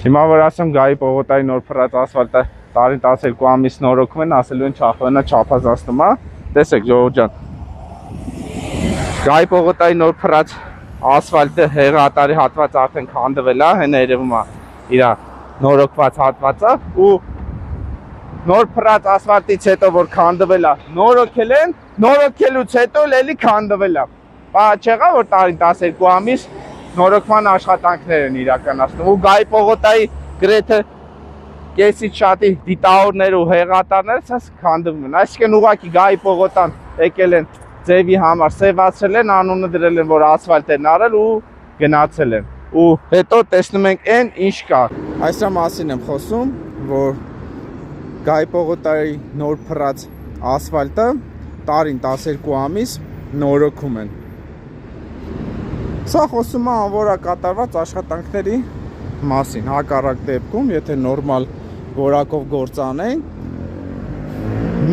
Հիմա որ ասեմ գայի պողոտայի նոր փռած ասֆալտը տարին 12 ամիս նորոգում են, ասելու են չափանա չափազանցնում, հա։ Տեսեք ժողովուրդ ջան։ Գայի պողոտայի նոր փռած ասֆալտը հեղատարի հատված արդեն քանդվել է, հենա երևում է իր նորոգված հատվածը ու նոր փռած ասֆալտից հետո որ քանդվել է, նորոգել են, նորոգելուց հետո էլի քանդվել է։ Բա չեղա որ տարին 12 ամիս նորոգման աշխատանքներ են իրականացնում ու գայի պողոտայի գրեթե կեսից շատի դիտավորներ ու հեղատարները ցած քանդվում են։ Այսինքն ուղղակի գայի պողոտան եկել են ձևի համար սևացրել են, անունը դրել են որ ասֆալտ են արել ու գնացել են։ Ու հետո տեսնում ենք այն ինչ կա։ Այսա մասին եմ խոսում, որ գայի պողոտայի նոր փռած ասֆալտը տարին 12 ամիս նորոգում են։ Սա խոսում է անվորա կատարված աշխատանքների մասին, հակառակ դեպքում, եթե նորմալ որակով գործ անեն,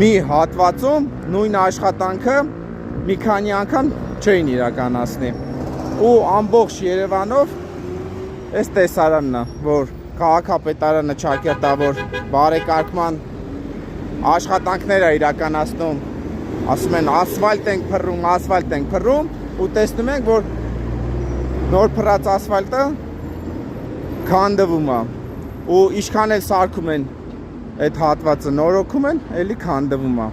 մի հատվածում նույն աշխատանքը մի քանի անգամ չէին իրականացնի։ Ու ամբողջ Երևանով այս տեսարանն է, որ քաղաքապետարանը ճակերտավոր բարեկարգման աշխատանքներ է իրականացնում, ասում են ասֆալտ ենք փռում ու տեսնում ենք, որ նոր փռած ասֆալտը քանդվում է ու ինչքան էլ սարքում են այդ հատվածը նորոգում են, էլի քանդվում է։